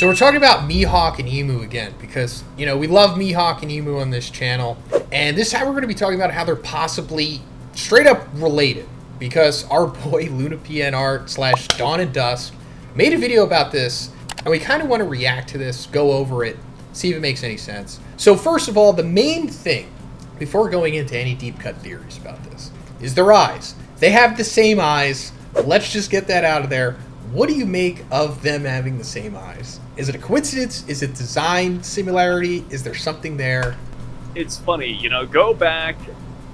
So we're talking about Mihawk and Emu again because, you know, we love Mihawk and Emu on this channel. And this time we're going to be talking about how they're possibly straight up related because our boy Luna PNR slash Dawn and Dusk made a video about this and we kind of want to react to this, go over it, see if it makes any sense. So first of all, the main thing, before going into any deep cut theories about this, is their eyes. They have the same eyes. Let's just get that out of there. What do you make of them having the same eyes? Is it a coincidence? Is it design similarity? Is there something there? It's funny, you know, go back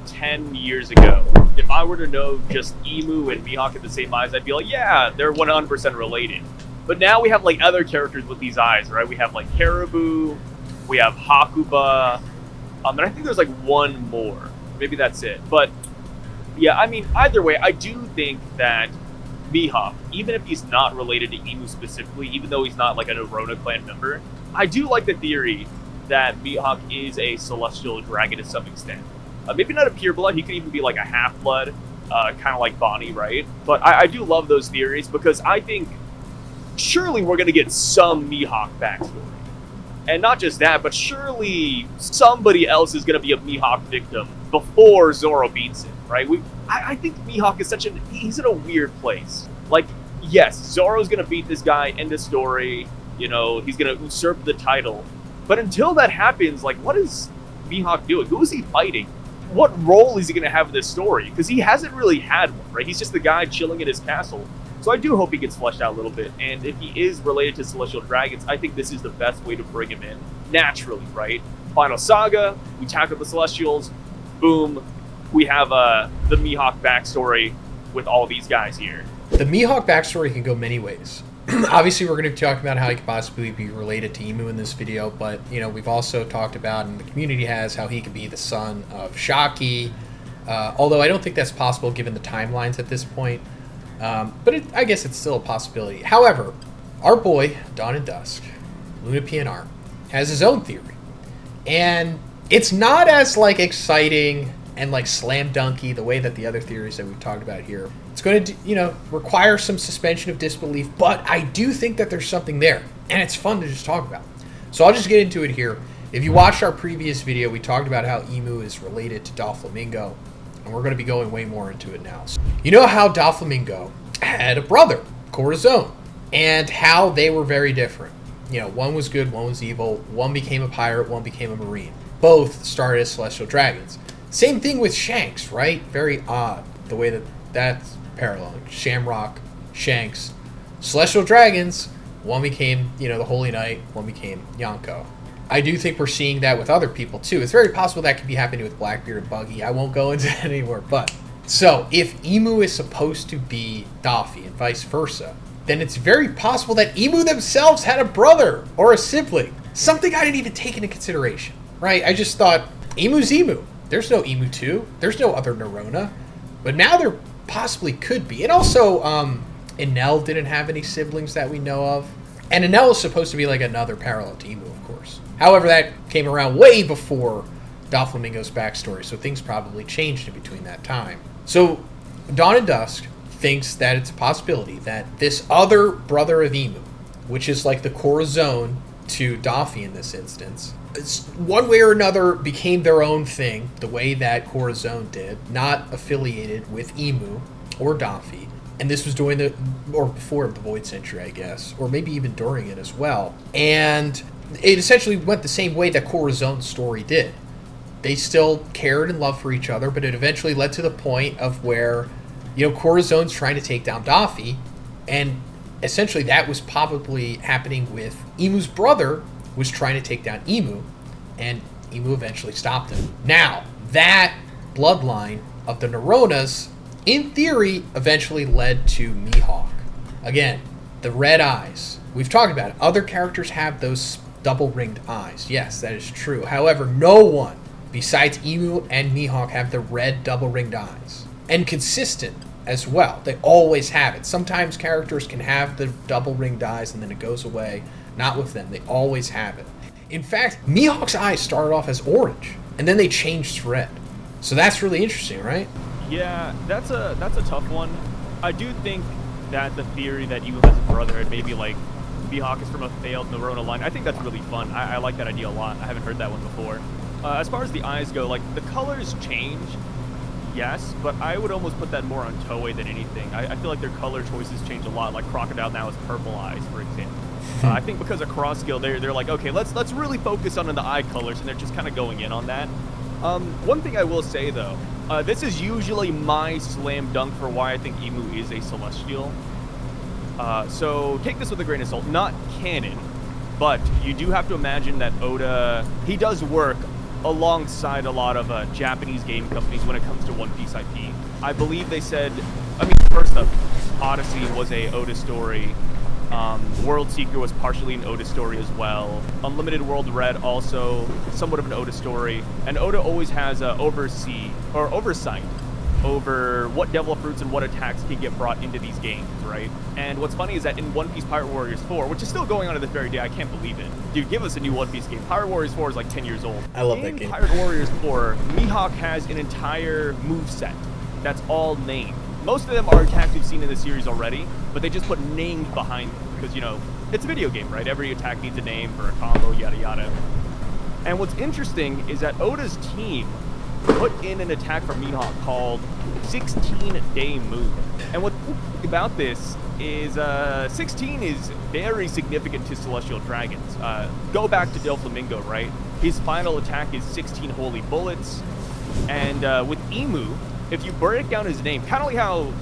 10 years ago. If I were to know just Emu and Mihawk had the same eyes, I'd be like, yeah, they're 100% related. But now we have like other characters with these eyes, right? We have like Caribou, we have Hakuba, and I think there's like one more. Maybe that's it. But yeah, I mean, either way, I do think that Mihawk, even if he's not related to Emu specifically, even though he's not like a Nerona clan member, I do like the theory that Mihawk is a celestial dragon to some extent. Maybe not a pure blood, he could even be like a half-blood, kind of like Bonnie, right? But I do love those theories because I think surely we're going to get some Mihawk backstory. And not just that, but surely somebody else is going to be a Mihawk victim before Zoro beats him, right? I think Mihawk is he's in a weird place. Like, yes, Zoro's gonna beat this guy, end the story, you know, he's gonna usurp the title. But until that happens, like, what is Mihawk doing? Who is he fighting? What role is he gonna have in this story? Because he hasn't really had one, right? He's just the guy chilling in his castle. So I do hope he gets fleshed out a little bit. And if he is related to Celestial Dragons, I think this is the best way to bring him in. Naturally, right? Final Saga, we tackle the Celestials, boom. We have the Mihawk backstory with all these guys here. The Mihawk backstory can go many ways. Obviously, we're going to be talking about how he could possibly be related to Emu in this video, but, you know, we've also talked about, and the community has, how he could be the son of Shaki, although I don't think that's possible given the timelines at this point, but I guess it's still a possibility. However, our boy, Dawn and Dusk, Luna PNR, has his own theory, and it's not as, like, exciting and like slam dunky the way that the other theories that we've talked about here. It's going to, you know, require some suspension of disbelief, but I do think that there's something there, and it's fun to just talk about. So I'll just get into it here. If you watched our previous video, we talked about how Emu is related to Doflamingo, and we're going to be going way more into it now. So, you know how Doflamingo had a brother, Corazon, and how they were very different. You know, one was good, one was evil, one became a pirate, one became a marine. Both started as celestial dragons. Same thing with Shanks, right? Very odd the way that that's paralleling. Shamrock, Shanks, celestial dragons. One became, you know, the Holy Knight. One became Yonko. I do think we're seeing that with other people too. It's very possible that could be happening with Blackbeard and Buggy. I won't go into that anymore. But so if Emu is supposed to be Daffy and vice versa, then it's very possible that Emu themselves had a brother or a sibling. Something I didn't even take into consideration, right? I just thought Emu's Emu. There's no Emu 2. There's no other Nerona. But now there possibly could be. And also, Enel didn't have any siblings that we know of. And Enel is supposed to be like another parallel to Emu, of course. However, that came around way before Doflamingo's backstory, so things probably changed in between that time. So, Dawn and Dusk thinks that it's a possibility that this other brother of Emu, which is like the Corazon to Daffy in this instance, one way or another became their own thing, the way that Corazon did, not affiliated with Emu or Daffy. And this was during or before the Void Century, I guess, or maybe even during it as well. And it essentially went the same way that Corazon's story did. They still cared and loved for each other, but it eventually led to the point of where, you know, Corazon's trying to take down Daffy, and essentially that was probably happening with Emu's brother, was trying to take down Emu, and Emu eventually stopped him. Now, that bloodline of the Neronas, in theory, eventually led to Mihawk. Again, the red eyes. We've talked about it. Other characters have those double-ringed eyes. Yes, that is true. However, no one besides Emu and Mihawk have the red double-ringed eyes. And consistent as well. They always have it. Sometimes characters can have the double-ringed eyes and then it goes away. Not with them. They always have it. In fact, Mihawk's eyes started off as orange, and then they changed to red. So that's really interesting, right? Yeah, that's a tough one. I do think that the theory that Emu has a brother and maybe like Mihawk is from a failed Nerona line. I think that's really fun. I like that idea a lot. I haven't heard that one before. As far as the eyes go, like, the colors change, yes, but I would almost put that more on Toei than anything. I feel like their color choices change a lot. Like Crocodile now has purple eyes, for example. I think because of Cross Skill, they're like, okay, let's really focus on the eye colors, and they're just kind of going in on that. One thing I will say though, this is usually my slam dunk for why I think Emu is a Celestial. So take this with a grain of salt. Not canon, but you do have to imagine that Oda, he does work alongside a lot of Japanese game companies when it comes to One Piece IP. I believe they said, I mean, first up, Odyssey was a Oda story. World Seeker was partially an Oda story as well. Unlimited World Red also somewhat of an Oda story. And Oda always has oversight over what devil fruits and what attacks can get brought into these games, right? And what's funny is that in One Piece Pirate Warriors 4, which is still going on to this very day, I can't believe it. Dude, give us a new One Piece game. Pirate Warriors 4 is like 10 years old. I love that game. In Pirate Warriors 4, Mihawk has an entire moveset that's all named. Most of them are attacks we've seen in the series already, but they just put names behind them because, you know, it's a video game, right? Every attack needs a name for a combo, yada yada. And what's interesting is that Oda's team put in an attack for Mihawk called 16-Day Moon. And what's about this is 16 is very significant to Celestial Dragons. Go back to Doflamingo, right? His final attack is 16 Holy Bullets. And with Emu, if you break down his name, kind of like how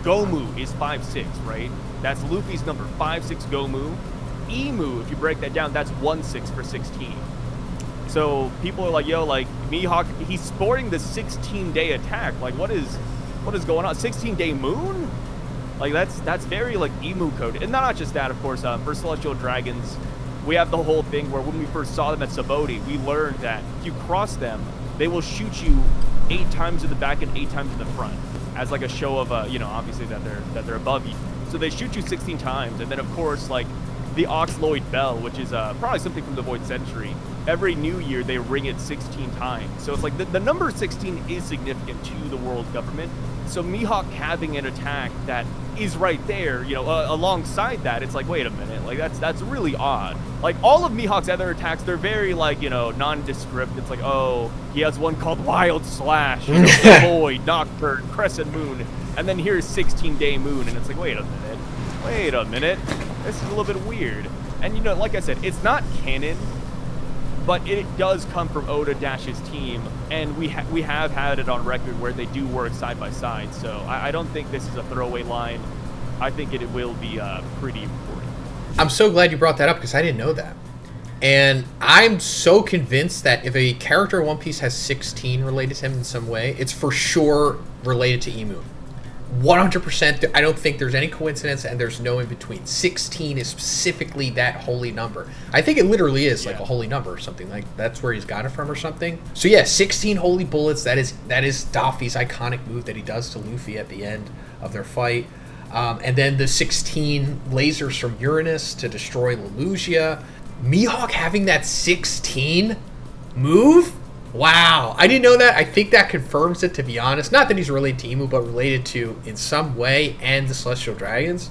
Gomu is 5'6", right? That's Luffy's number, 5'6" Gomu. Emu, if you break that down, that's 1'6" for 16. So people are like, yo, like, Mihawk, he's sporting the 16-day attack. Like, what is going on? 16-day moon? Like, that's very, like, Emu code. And not just that, of course, for Celestial Dragons, we have the whole thing where when we first saw them at Sabaody, we learned that if you cross them, they will shoot you 8 times in the back and 8 times in the front, as like a show of, you know, obviously that they're above you. So they shoot you 16 times, and then of course, like, the Oxloid Bell, which is probably something from the Void Century. Every new year, they ring it 16 times. So it's like the number 16 is significant to the world government. So Mihawk having an attack that is right there, you know, alongside that, it's like, wait a minute, like that's really odd. Like all of Mihawk's other attacks, they're very like, you know, nondescript. It's like, oh, he has one called Wild Slash, you know, Void, Nocturne, Crescent Moon, and then here's 16-Day Moon, and it's like, wait a minute, this is a little bit weird. And you know, like I said, it's not canon, but it does come from Oda-Dash's team, and we have had it on record where they do work side by side. So I don't think this is a throwaway line. I think it will be pretty important. I'm so glad you brought that up because I didn't know that. And I'm so convinced that if a character in One Piece has 16 related to him in some way, it's for sure related to Emu. 100%. I don't think there's any coincidence, and there's no in between. 16 is specifically that holy number. I think it literally is like a holy number or something. Like that's where he's got it from or something. So yeah, 16 holy bullets. That is Daffy's iconic move that he does to Luffy at the end of their fight. And then the 16 lasers from Uranus to destroy Lelougia. Mihawk having that 16 move? Wow, I didn't know that. I think that confirms it, to be honest. Not that he's related to Emu, but related to, in some way, and the Celestial Dragons.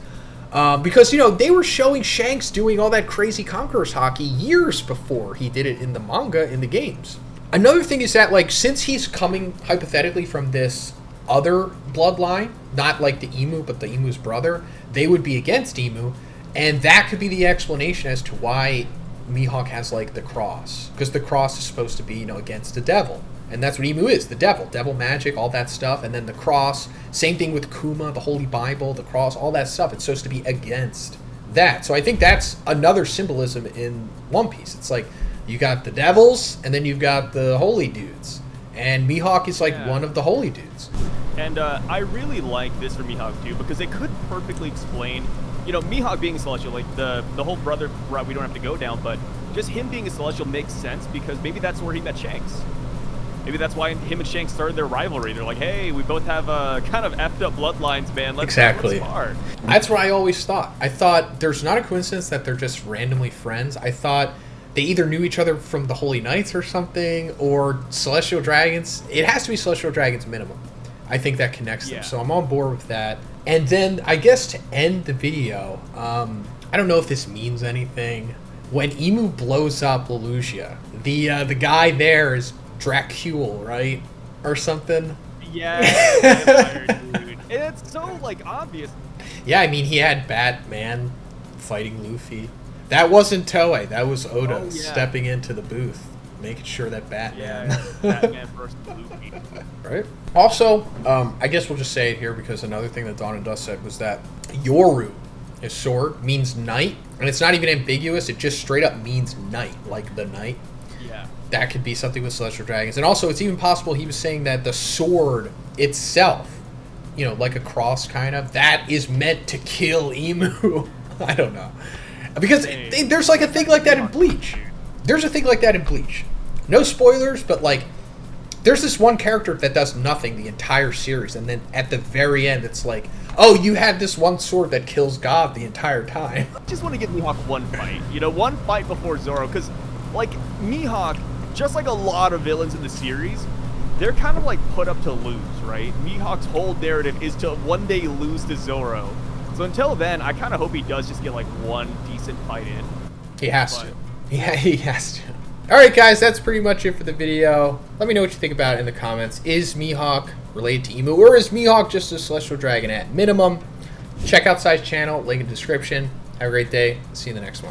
Because, you know, they were showing Shanks doing all that crazy Conqueror's hockey years before he did it in the manga, in the games. Another thing is that, like, since he's coming, hypothetically, from this other bloodline, not like the Emu, but the Emu's brother, they would be against Emu, and that could be the explanation as to why Mihawk has like the cross, because the cross is supposed to be, you know, against the devil, and that's what Emu is, the devil magic, all that stuff. And then the cross, same thing with Kuma, the Holy Bible, the cross, all that stuff, it's supposed to be against that. So I think that's another symbolism in One Piece. It's like you got the devils and then you've got the holy dudes, and Mihawk is like one of the holy dudes. And I really like this for Mihawk too, because it could perfectly explain, you know, Mihawk being a Celestial, like the whole brother route we don't have to go down, but just him being a Celestial makes sense because maybe that's where he met Shanks. Maybe that's why him and Shanks started their rivalry. They're like, hey, we both have kind of effed up bloodlines, man. Let's spar. That's what I always thought. I thought there's not a coincidence that they're just randomly friends. I thought they either knew each other from the Holy Knights or something, or Celestial Dragons. It has to be Celestial Dragons minimum. I think that connects them. So I'm on board with that. And then I guess to end the video, I don't know if this means anything. When Emu blows up Lelougia, the guy there is Dracul, right? Or something? Yeah, vampire dude. And it's so, like, obvious. Yeah, I mean, he had Batman fighting Luffy. That wasn't Toei. That was Oda stepping into the booth, making sure that Batman... Yeah, Batman versus Luffy. Right? Also, I guess we'll just say it here because another thing that Dawn and Dust said was that Yoru, his sword, means night. And it's not even ambiguous. It just straight up means night, like the night. Yeah. That could be something with Celestial Dragons. And also, it's even possible he was saying that the sword itself, you know, like a cross kind of, that is meant to kill Emu. I don't know. Because there's like a thing like that in Bleach. There's a thing like that in Bleach. No spoilers, but like, there's this one character that does nothing the entire series, and then at the very end, it's like, oh, you had this one sword that kills God the entire time. I just want to give Mihawk one fight. You know, one fight before Zoro, because, like, Mihawk, just like a lot of villains in the series, they're kind of like put up to lose, right? Mihawk's whole narrative is to one day lose to Zoro. So until then, I kind of hope he does just get like one decent fight in. He has to. Yeah, he has to. Alright guys, that's pretty much it for the video. Let me know what you think about it in the comments. Is Mihawk related to Emu, or is Mihawk just a Celestial Dragon at minimum? Check out Sai's channel, link in the description. Have a great day. See you in the next one.